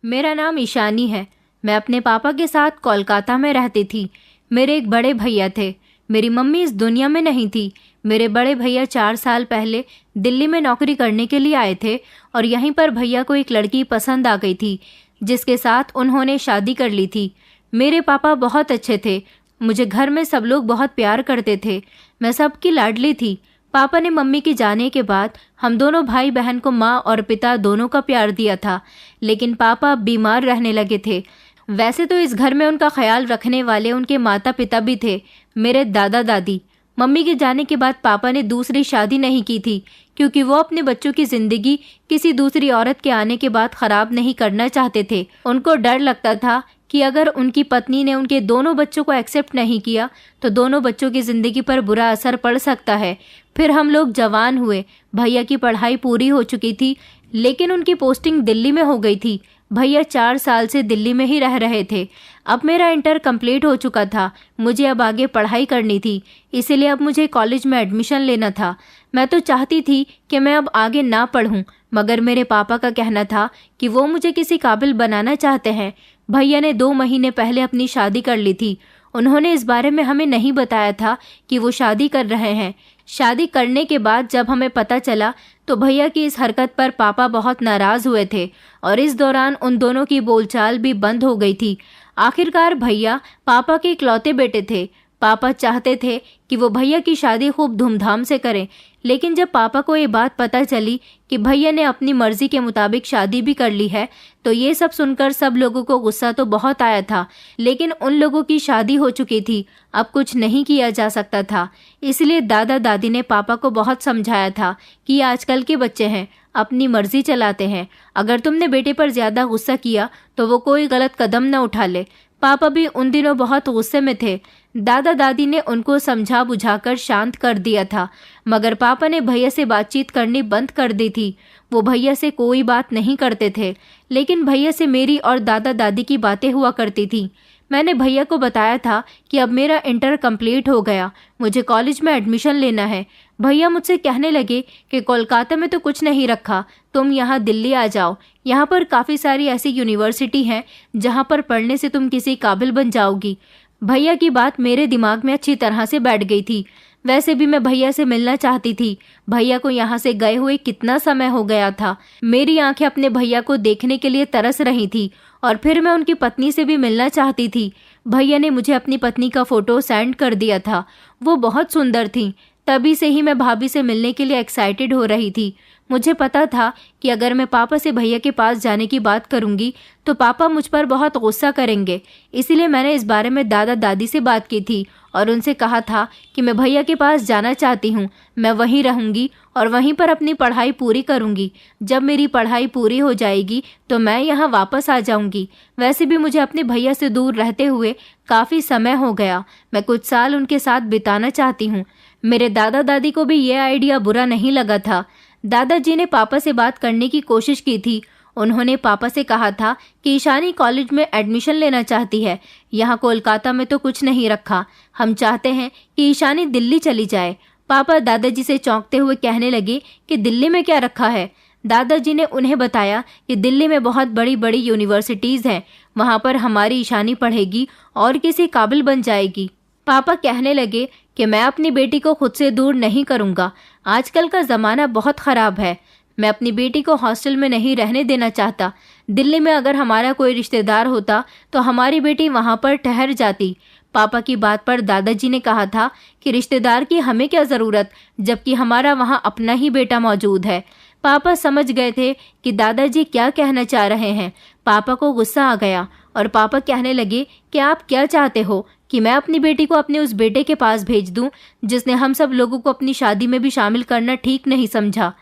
मेरा नाम ईशानी है। मैं अपने पापा के साथ कोलकाता में रहती थी। मेरे एक बड़े भैया थे। मेरी मम्मी इस दुनिया में नहीं थी। मेरे बड़े भैया 4 साल पहले दिल्ली में नौकरी करने के लिए आए थे और यहीं पर भैया को एक लड़की पसंद आ गई थी, जिसके साथ उन्होंने शादी कर ली थी। मेरे पापा बहुत अच्छे थे। मुझे घर में सब लोग बहुत प्यार करते थे। मैं सबकी लाडली थी। पापा ने मम्मी के जाने के बाद हम दोनों भाई बहन को माँ और पिता दोनों का प्यार दिया था, लेकिन पापा बीमार रहने लगे थे। वैसे तो इस घर में उनका ख्याल रखने वाले उनके माता पिता भी थे, मेरे दादा दादी। मम्मी के जाने के बाद पापा ने दूसरी शादी नहीं की थी, क्योंकि वो अपने बच्चों की जिंदगी किसी दूसरी औरत के आने के बाद खराब नहीं करना चाहते थे। उनको डर लगता था कि अगर उनकी पत्नी ने उनके दोनों बच्चों को एक्सेप्ट नहीं किया तो दोनों बच्चों की जिंदगी पर बुरा असर पड़ सकता है। फिर हम लोग जवान हुए। भैया की पढ़ाई पूरी हो चुकी थी, लेकिन उनकी पोस्टिंग दिल्ली में हो गई थी। भैया 4 साल से दिल्ली में ही रह रहे थे। अब मेरा इंटर कंप्लीट हो चुका था। मुझे अब आगे पढ़ाई करनी थी, इसीलिए अब मुझे कॉलेज में एडमिशन लेना था। मैं तो चाहती थी कि मैं अब आगे ना पढ़ूं, मगर मेरे पापा का कहना था कि वो मुझे किसी काबिल बनाना चाहते हैं। भैया ने 2 महीने पहले अपनी शादी कर ली थी। उन्होंने इस बारे में हमें नहीं बताया था कि वो शादी कर रहे हैं। शादी करने के बाद जब हमें पता चला तो भैया की इस हरकत पर पापा बहुत नाराज हुए थे और इस दौरान उन दोनों की बोलचाल भी बंद हो गई थी। आखिरकार भैया पापा के इकलौते बेटे थे। पापा चाहते थे कि वो भैया की शादी खूब धूमधाम से करें, लेकिन जब पापा को ये बात पता चली कि भैया ने अपनी मर्जी के मुताबिक शादी भी कर ली है, तो ये सब सुनकर सब लोगों को गुस्सा तो बहुत आया था, लेकिन उन लोगों की शादी हो चुकी थी, अब कुछ नहीं किया जा सकता था। इसलिए दादा दादी ने पापा को बहुत समझाया था कि आजकल के बच्चे हैं, अपनी मर्जी चलाते हैं। अगर तुमने बेटे पर ज्यादा गुस्सा किया तो वो कोई गलत कदम न उठा ले। पापा भी उन दिनों बहुत गुस्से में थे। दादा दादी ने उनको समझा बुझाकर शांत कर दिया था, मगर पापा ने भैया से बातचीत करनी बंद कर दी थी। वो भैया से कोई बात नहीं करते थे, लेकिन भैया से मेरी और दादा दादी की बातें हुआ करती थी। मैंने भैया को बताया था कि अब मेरा इंटर कंप्लीट हो गया, मुझे कॉलेज में एडमिशन लेना है। भैया मुझसे कहने लगे कि कोलकाता में तो कुछ नहीं रखा, तुम यहाँ दिल्ली आ जाओ। यहाँ पर काफ़ी सारी ऐसी यूनिवर्सिटी हैं जहाँ पर पढ़ने से तुम किसी काबिल बन जाओगी। भैया की बात मेरे दिमाग में अच्छी तरह से बैठ गई थी। वैसे भी मैं भैया से मिलना चाहती थी। भैया को यहाँ से गए हुए कितना समय हो गया था। मेरी आंखें अपने भैया को देखने के लिए तरस रही थी और फिर मैं उनकी पत्नी से भी मिलना चाहती थी। भैया ने मुझे अपनी पत्नी का फोटो सेंड कर दिया था। वो बहुत सुंदर थी। तभी से ही मैं भाभी से मिलने के लिए एक्साइटेड हो रही थी। मुझे पता था कि अगर मैं पापा से भैया के पास जाने की बात करूंगी तो पापा मुझ पर बहुत गुस्सा करेंगे। इसलिए मैंने इस बारे में दादा दादी से बात की थी और उनसे कहा था कि मैं भैया के पास जाना चाहती हूँ। मैं वहीं रहूंगी और वहीं पर अपनी पढ़ाई पूरी करूंगी। जब मेरी पढ़ाई पूरी हो जाएगी तो मैं यहाँ वापस आ जाऊंगी। वैसे भी मुझे अपने भैया से दूर रहते हुए काफ़ी समय हो गया। मैं कुछ साल उनके साथ बिताना चाहती हूँ। मेरे दादा दादी को भी ये आइडिया बुरा नहीं लगा था। दादाजी ने पापा से बात करने की कोशिश की थी। उन्होंने पापा से कहा था कि ईशानी कॉलेज में एडमिशन लेना चाहती है। यहाँ कोलकाता में तो कुछ नहीं रखा। हम चाहते हैं कि ईशानी दिल्ली चली जाए। पापा दादाजी से चौंकते हुए कहने लगे कि दिल्ली में क्या रखा है। दादाजी ने उन्हें बताया कि दिल्ली में बहुत बड़ी बड़ी यूनिवर्सिटीज़ हैं, वहाँ पर हमारी ईशानी पढ़ेगी और किसी काबिल बन जाएगी। पापा कहने लगे कि मैं अपनी बेटी को खुद से दूर नहीं करूँगा। आजकल का ज़माना बहुत ख़राब है। मैं अपनी बेटी को हॉस्टल में नहीं रहने देना चाहता। दिल्ली में अगर हमारा कोई रिश्तेदार होता तो हमारी बेटी वहाँ पर ठहर जाती। पापा की बात पर दादाजी ने कहा था कि रिश्तेदार की हमें क्या ज़रूरत, जबकि हमारा वहाँ अपना ही बेटा मौजूद है। पापा समझ गए थे कि दादाजी क्या कहना चाह रहे हैं। पापा को गुस्सा आ गया और पापा कहने लगे कि आप क्या चाहते हो कि मैं अपनी बेटी को अपने उस बेटे के पास भेज दूं जिसने हम सब लोगों को अपनी शादी में भी शामिल करना ठीक नहीं समझा।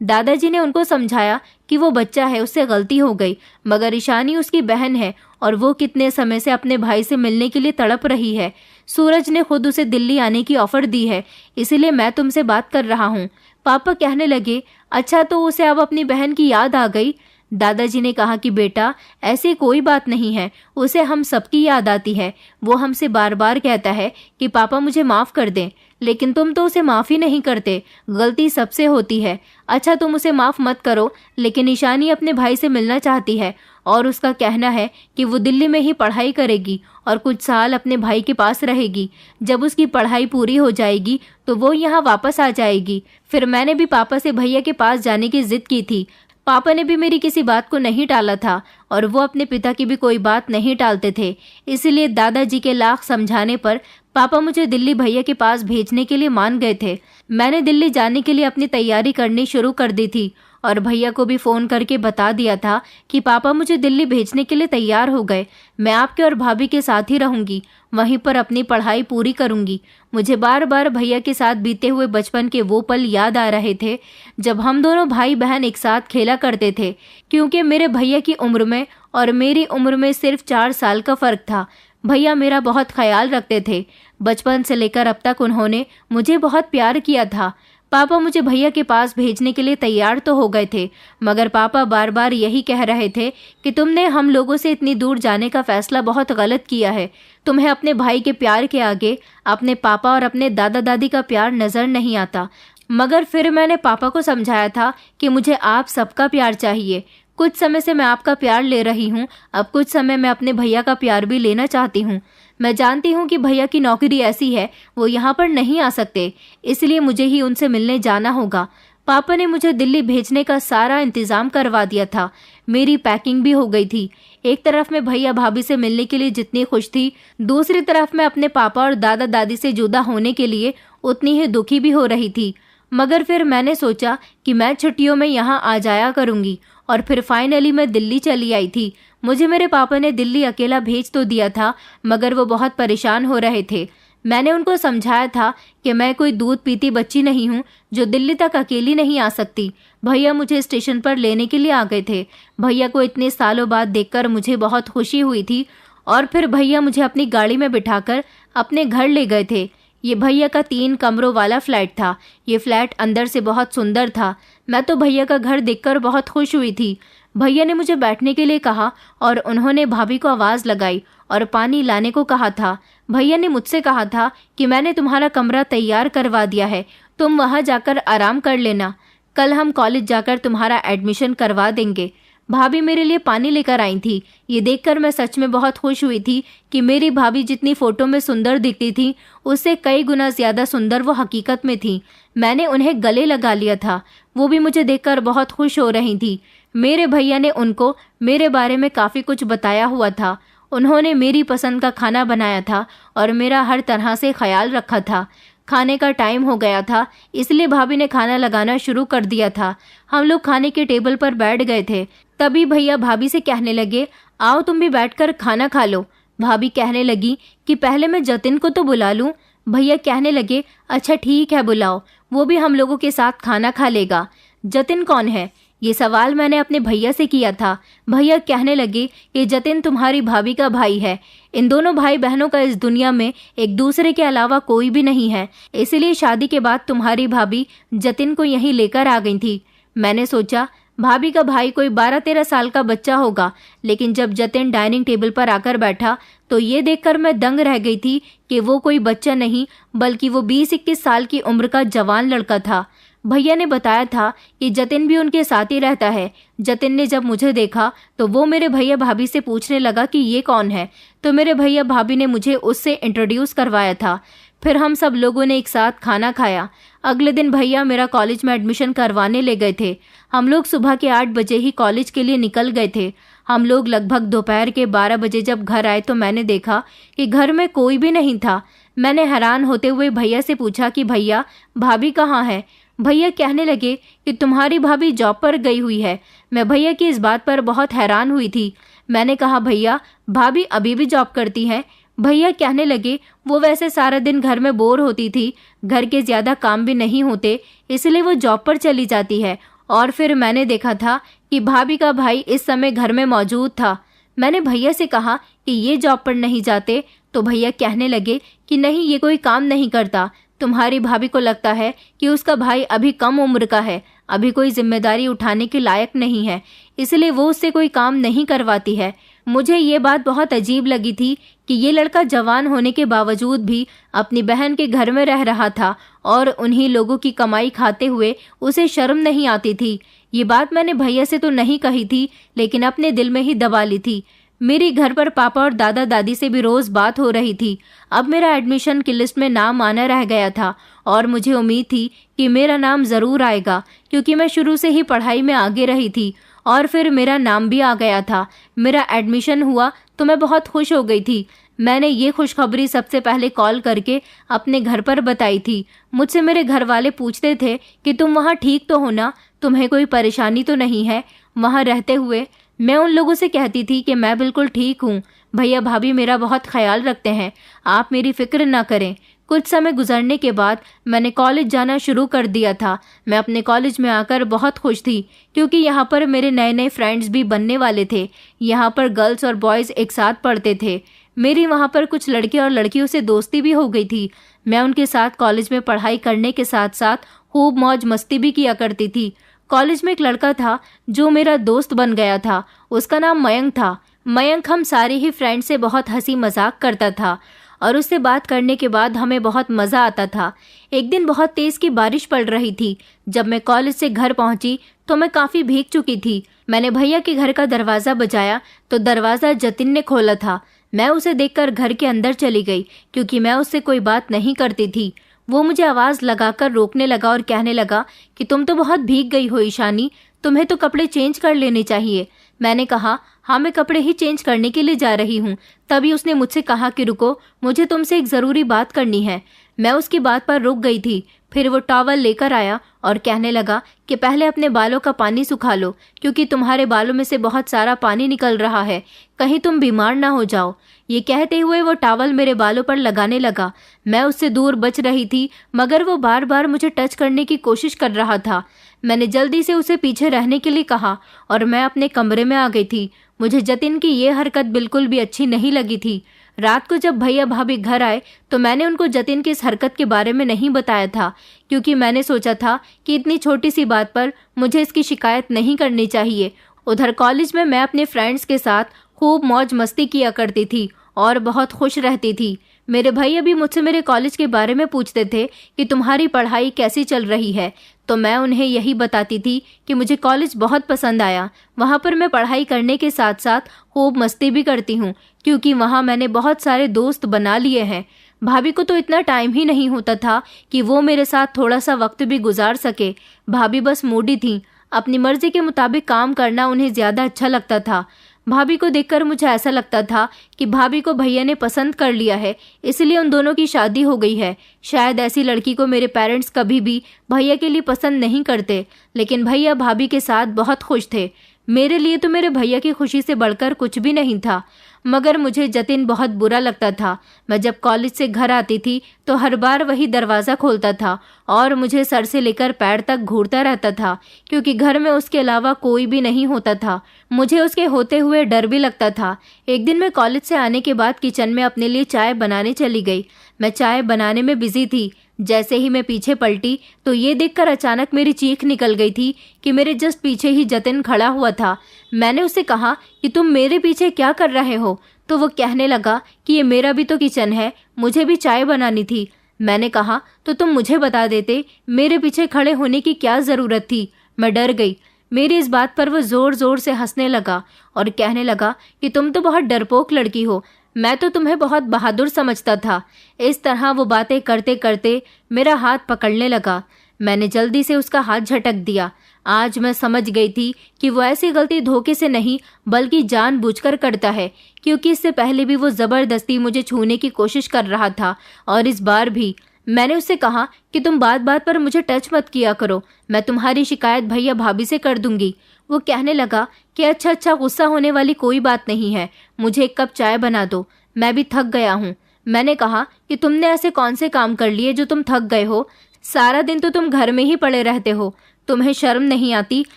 दादाजी ने उनको समझाया कि वो बच्चा है, उससे गलती हो गई, मगर ईशानी उसकी बहन है और वो कितने समय से अपने भाई से मिलने के लिए तड़प रही है। सूरज ने खुद उसे दिल्ली आने की ऑफर दी है, इसीलिए मैं तुमसे बात कर रहा हूँ। पापा कहने लगे, अच्छा तो उसे अब अपनी बहन की याद आ गई। दादाजी ने कहा कि बेटा ऐसी कोई बात नहीं है, उसे हम सबकी याद आती है। वो हमसे बार बार कहता है कि पापा मुझे माफ़ कर दें, लेकिन तुम तो उसे माफ़ ही नहीं करते। गलती सबसे होती है। अच्छा, तुम उसे माफ़ मत करो, लेकिन ईशानी अपने भाई से मिलना चाहती है और उसका कहना है कि वो दिल्ली में ही पढ़ाई करेगी और कुछ साल अपने भाई के पास रहेगी। जब उसकी पढ़ाई पूरी हो जाएगी तो वो यहाँ वापस आ जाएगी। फिर मैंने भी पापा से भैया के पास जाने की जिद की थी। पापा ने भी मेरी किसी बात को नहीं टाला था और वो अपने पिता की भी कोई बात नहीं टालते थे। इसलिए दादाजी के लाख समझाने पर पापा मुझे दिल्ली भैया के पास भेजने के लिए मान गए थे। मैंने दिल्ली जाने के लिए अपनी तैयारी करनी शुरू कर दी थी और भैया को भी फ़ोन करके बता दिया था कि पापा मुझे दिल्ली भेजने के लिए तैयार हो गए। मैं आपके और भाभी के साथ ही रहूंगी, वहीं पर अपनी पढ़ाई पूरी करूंगी। मुझे बार बार भैया के साथ बीते हुए बचपन के वो पल याद आ रहे थे जब हम दोनों भाई बहन एक साथ खेला करते थे, क्योंकि मेरे भैया की उम्र में और मेरी उम्र में सिर्फ 4 साल का फ़र्क था। भैया मेरा बहुत ख्याल रखते थे। बचपन से लेकर अब तक उन्होंने मुझे बहुत प्यार किया था। पापा मुझे भैया के पास भेजने के लिए तैयार तो हो गए थे, मगर पापा बार बार यही कह रहे थे कि तुमने हम लोगों से इतनी दूर जाने का फैसला बहुत गलत किया है। तुम्हें अपने भाई के प्यार के आगे अपने पापा और अपने दादा दादी का प्यार नज़र नहीं आता। मगर फिर मैंने पापा को समझाया था कि मुझे आप सबका प्यार चाहिए। कुछ समय से मैं आपका प्यार ले रही हूँ, अब कुछ समय मैं अपने भैया का प्यार भी लेना चाहती हूँ। मैं जानती हूँ कि भैया की नौकरी ऐसी है, वो यहाँ पर नहीं आ सकते, इसलिए मुझे ही उनसे मिलने जाना होगा। पापा ने मुझे दिल्ली भेजने का सारा इंतज़ाम करवा दिया था। मेरी पैकिंग भी हो गई थी। एक तरफ मैं भैया भाभी से मिलने के लिए जितनी खुश थी, दूसरी तरफ मैं अपने पापा और दादा दादी से जुदा होने के लिए उतनी ही दुखी भी हो रही थी। मगर फिर मैंने सोचा कि मैं छुट्टियों में यहाँ आ जाया करूँगी और फिर फाइनली मैं दिल्ली चली आई थी। मुझे मेरे पापा ने दिल्ली अकेला भेज तो दिया था, मगर वो बहुत परेशान हो रहे थे। मैंने उनको समझाया था कि मैं कोई दूध पीती बच्ची नहीं हूँ जो दिल्ली तक अकेली नहीं आ सकती। भैया मुझे स्टेशन पर लेने के लिए आ गए थे। भैया को इतने सालों बाद देखकर मुझे बहुत खुशी हुई थी और फिर भैया मुझे अपनी गाड़ी में बिठाकर अपने घर ले गए थे। ये भैया का 3 कमरों वाला फ्लैट था। ये फ्लैट अंदर से बहुत सुंदर था। मैं तो भैया का घर देखकर बहुत खुश हुई थी। भैया ने मुझे बैठने के लिए कहा और उन्होंने भाभी को आवाज़ लगाई और पानी लाने को कहा था। भैया ने मुझसे कहा था कि मैंने तुम्हारा कमरा तैयार करवा दिया है, तुम वहाँ जाकर आराम कर लेना। कल हम कॉलेज जाकर तुम्हारा एडमिशन करवा देंगे। भाभी मेरे लिए पानी लेकर आई थी। ये देखकर मैं सच में बहुत खुश हुई थी कि मेरी भाभी जितनी फ़ोटो में सुंदर दिखती थी, उससे कई गुना ज़्यादा सुंदर वो हकीकत में थी। मैंने उन्हें गले लगा लिया था। वो भी मुझे देखकर बहुत खुश हो रही थी। मेरे भैया ने उनको मेरे बारे में काफ़ी कुछ बताया हुआ था। उन्होंने मेरी पसंद का खाना बनाया था और मेरा हर तरह से ख्याल रखा था। खाने का टाइम हो गया था, इसलिए भाभी ने खाना लगाना शुरू कर दिया था। हम लोग खाने के टेबल पर बैठ गए थे। तभी भैया भाभी से कहने लगे, आओ तुम भी बैठकर खाना खा लो। भाभी कहने लगी कि पहले मैं जतिन को तो बुला लूं। भैया कहने लगे, अच्छा ठीक है बुलाओ, वो भी हम लोगों के साथ खाना खा लेगा। जतिन कौन है? ये सवाल मैंने अपने भैया से किया था। भैया कहने लगे कि जतिन तुम्हारी भाभी का भाई है। इन दोनों भाई बहनों का इस दुनिया में एक दूसरे के अलावा कोई भी नहीं है, इसलिए शादी के बाद तुम्हारी भाभी जतिन को यहीं लेकर आ गई थी। मैंने सोचा भाभी का भाई कोई 12-13 साल का बच्चा होगा, लेकिन जब जतिन डाइनिंग टेबल पर आकर बैठा तो ये देखकर मैं दंग रह गई थी कि वो कोई बच्चा नहीं बल्कि वो 20-21 साल की उम्र का जवान लड़का था। भैया ने बताया था कि जतिन भी उनके साथ ही रहता है। जतिन ने जब मुझे देखा तो वो मेरे भैया भाभी से पूछने लगा कि ये कौन है, तो मेरे भैया भाभी ने मुझे उससे इंट्रोड्यूस करवाया था। फिर हम सब लोगों ने एक साथ खाना खाया। अगले दिन भैया मेरा कॉलेज में एडमिशन करवाने ले गए थे। हम लोग सुबह के 8 बजे ही कॉलेज के लिए निकल गए थे। हम लोग लगभग दोपहर के 12 बजे जब घर आए तो मैंने देखा कि घर में कोई भी नहीं था। मैंने हैरान होते हुए भैया से पूछा कि भैया भाभी कहाँ है? भैया कहने लगे कि तुम्हारी भाभी जॉब पर गई हुई है। मैं भैया की इस बात पर बहुत हैरान हुई थी। मैंने कहा भैया भाभी अभी भी जॉब करती हैं? भैया कहने लगे वो वैसे सारा दिन घर में बोर होती थी, घर के ज़्यादा काम भी नहीं होते, इसलिए वो जॉब पर चली जाती है। और फिर मैंने देखा था कि भाभी का भाई इस समय घर में मौजूद था। मैंने भैया से कहा कि ये जॉब पर नहीं जाते, तो भैया कहने लगे कि नहीं, ये कोई काम नहीं करता। तुम्हारी भाभी को लगता है कि उसका भाई अभी कम उम्र का है, अभी कोई जिम्मेदारी उठाने के लायक नहीं है, इसलिए वो उससे कोई काम नहीं करवाती है। मुझे ये बात बहुत अजीब लगी थी कि ये लड़का जवान होने के बावजूद भी अपनी बहन के घर में रह रहा था और उन्हीं लोगों की कमाई खाते हुए उसे शर्म नहीं आती थी। ये बात मैंने भैया से तो नहीं कही थी, लेकिन अपने दिल में ही दबा ली थी। मेरी घर पर पापा और दादा दादी से भी रोज बात हो रही थी। अब मेरा एडमिशन की लिस्ट में नाम आना रह गया था और मुझे उम्मीद थी कि मेरा नाम ज़रूर आएगा, क्योंकि मैं शुरू से ही पढ़ाई में आगे रही थी। और फिर मेरा नाम भी आ गया था। मेरा एडमिशन हुआ तो मैं बहुत खुश हो गई थी। मैंने ये खुशखबरी सबसे पहले कॉल करके अपने घर पर बताई थी। मुझसे मेरे घर वाले पूछते थे कि तुम वहाँ ठीक तो हो ना, तुम्हें कोई परेशानी तो नहीं है वहाँ रहते हुए। मैं उन लोगों से कहती थी कि मैं बिल्कुल ठीक हूँ, भैया भाभी मेरा बहुत ख्याल रखते हैं, आप मेरी फिक्र ना करें। कुछ समय गुजरने के बाद मैंने कॉलेज जाना शुरू कर दिया था। मैं अपने कॉलेज में आकर बहुत खुश थी, क्योंकि यहाँ पर मेरे नए नए फ्रेंड्स भी बनने वाले थे। यहाँ पर गर्ल्स और बॉयज़ एक साथ पढ़ते थे। मेरी वहाँ पर कुछ लड़के और लड़कियों से दोस्ती भी हो गई थी। मैं उनके साथ कॉलेज में पढ़ाई करने के साथ साथ खूब मौज मस्ती भी किया करती थी। कॉलेज में एक लड़का था जो मेरा दोस्त बन गया था। उसका नाम मयंक था। मयंक हम सारे ही फ्रेंड से बहुत हंसी मजाक करता था और उससे बात करने के बाद हमें बहुत मज़ा आता था। एक दिन बहुत तेज़ की बारिश पड़ रही थी। जब मैं कॉलेज से घर पहुंची तो मैं काफ़ी भीग चुकी थी। मैंने भैया के घर का दरवाज़ा बजाया तो दरवाज़ा जतिन ने खोला था। मैं उसे देखकर घर के अंदर चली गई, क्योंकि मैं उससे कोई बात नहीं करती थी। वो मुझे आवाज़ लगाकर रोकने लगा और कहने लगा कि तुम तो बहुत भीग गई हो ईशानी, तुम्हें तो कपड़े चेंज कर लेने चाहिए। मैंने कहा हाँ, मैं कपड़े ही चेंज करने के लिए जा रही हूँ। तभी उसने मुझसे कहा कि रुको, मुझे तुमसे एक ज़रूरी बात करनी है। मैं उसकी बात पर रुक गई थी। फिर वो टॉवल लेकर आया और कहने लगा कि पहले अपने बालों का पानी सुखा लो, क्योंकि तुम्हारे बालों में से बहुत सारा पानी निकल रहा है, कहीं तुम बीमार ना हो जाओ। ये कहते हुए वो टॉवल मेरे बालों पर लगाने लगा। मैं उससे दूर बच रही थी, मगर वो बार बार मुझे टच करने की कोशिश कर रहा था। मैंने जल्दी से उसे पीछे रहने के लिए कहा और मैं अपने कमरे में आ गई थी। मुझे जतिन की ये हरकत बिल्कुल भी अच्छी नहीं लगी थी। रात को जब भैया भाभी घर आए तो मैंने उनको जतिन की इस हरकत के बारे में नहीं बताया था, क्योंकि मैंने सोचा था कि इतनी छोटी सी बात पर मुझे इसकी शिकायत नहीं करनी चाहिए। उधर कॉलेज में मैं अपने फ्रेंड्स के साथ खूब मौज मस्ती किया करती थी और बहुत खुश रहती थी। मेरे भैया भी मुझसे मेरे कॉलेज के बारे में पूछते थे कि तुम्हारी पढ़ाई कैसी चल रही है, तो मैं उन्हें यही बताती थी कि मुझे कॉलेज बहुत पसंद आया। वहाँ पर मैं पढ़ाई करने के साथ साथ खूब मस्ती भी करती हूँ, क्योंकि वहाँ मैंने बहुत सारे दोस्त बना लिए हैं। भाभी को तो इतना टाइम ही नहीं होता था कि वो मेरे साथ थोड़ा सा वक्त भी गुजार सके। भाभी बस मूडी थी, अपनी मर्जी के मुताबिक काम करना उन्हें ज़्यादा अच्छा लगता था। भाभी को देखकर मुझे ऐसा लगता था कि भाभी को भैया ने पसंद कर लिया है, इसलिए उन दोनों की शादी हो गई है। शायद ऐसी लड़की को मेरे पेरेंट्स कभी भी भैया के लिए पसंद नहीं करते, लेकिन भैया भाभी के साथ बहुत खुश थे। मेरे लिए तो मेरे भैया की खुशी से बढ़कर कुछ भी नहीं था। मगर मुझे जतिन बहुत बुरा लगता था। मैं जब कॉलेज से घर आती थी तो हर बार वही दरवाज़ा खोलता था और मुझे सर से लेकर पैर तक घूरता रहता था, क्योंकि घर में उसके अलावा कोई भी नहीं होता था। मुझे उसके होते हुए डर भी लगता था। एक दिन मैं कॉलेज से आने के बाद किचन में अपने लिए चाय बनाने चली गई। मैं चाय बनाने में बिजी थी। जैसे ही मैं पीछे पलटी तो ये देखकर अचानक मेरी चीख निकल गई थी कि मेरे जस्ट पीछे ही जतिन खड़ा हुआ था। मैंने उससे कहा कि तुम मेरे पीछे क्या कर रहे हो, तो वो कहने लगा कि ये मेरा भी तो किचन है, मुझे भी चाय बनानी थी। मैंने कहा तो तुम मुझे बता देते, मेरे पीछे खड़े होने की क्या ज़रूरत थी। मैं डर गई। मेरी इस बात पर वो ज़ोर ज़ोर से हंसने लगा और कहने लगा कि तुम तो बहुत डरपोक लड़की हो, मैं तो तुम्हें बहुत बहादुर समझता था। इस तरह वो बातें करते करते मेरा हाथ पकड़ने लगा। मैंने जल्दी से उसका हाथ झटक दिया। आज मैं समझ गई थी कि वो ऐसी गलती धोखे से नहीं बल्कि जानबूझकर करता है, क्योंकि इससे पहले भी वो ज़बरदस्ती मुझे छूने की कोशिश कर रहा था और इस बार भी। मैंने उससे कहा कि तुम बात बात पर मुझे टच मत किया करो, मैं तुम्हारी शिकायत भैया भाभी से कर दूंगी। वो कहने लगा कि अच्छा, गुस्सा होने वाली कोई बात नहीं है, मुझे एक कप चाय बना दो, मैं भी थक गया हूँ। मैंने कहा कि तुमने ऐसे कौन से काम कर लिए जो तुम थक गए हो, सारा दिन तो तुम घर में ही पड़े रहते हो, तुम्हें शर्म नहीं आती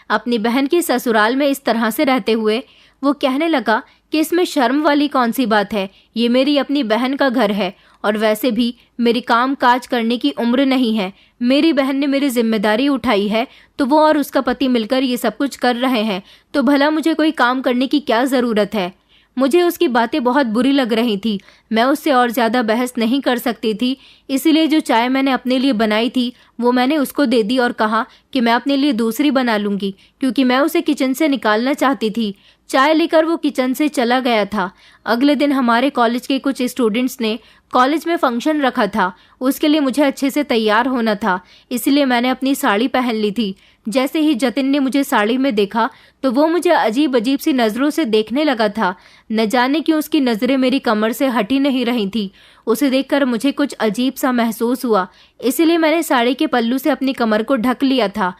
अपनी बहन की ससुराल में इस तरह से रहते हुए। वो कहने लगा कि इसमें शर्म वाली कौन सी बात है, ये मेरी अपनी बहन का घर है और वैसे भी मेरी काम काज करने की उम्र नहीं है। मेरी बहन ने मेरी जिम्मेदारी उठाई है तो वो और उसका पति मिलकर ये सब कुछ कर रहे हैं, तो भला मुझे कोई काम करने की क्या ज़रूरत है। मुझे उसकी बातें बहुत बुरी लग रही थी। मैं उससे और ज़्यादा बहस नहीं कर सकती थी, इसलिए जो चाय मैंने अपने लिए बनाई थी वो मैंने उसको दे दी और कहा कि मैं अपने लिए दूसरी बना लूँगी, क्योंकि मैं उसे किचन से निकालना चाहती थी। चाय लेकर वो किचन से चला गया था। अगले दिन हमारे कॉलेज के कुछ स्टूडेंट्स ने कॉलेज में फंक्शन रखा था। उसके लिए मुझे अच्छे से तैयार होना था, इसलिए मैंने अपनी साड़ी पहन ली थी। जैसे ही जतिन ने मुझे साड़ी में देखा तो वो मुझे अजीब अजीब सी नज़रों से देखने लगा था। न जाने क्यों उसकी नज़रें मेरी कमर से हटी नहीं रही थी। उसे देखकर मुझे कुछ अजीब सा महसूस हुआ, इसलिए मैंने साड़ी के पल्लू से अपनी कमर को ढक लिया था।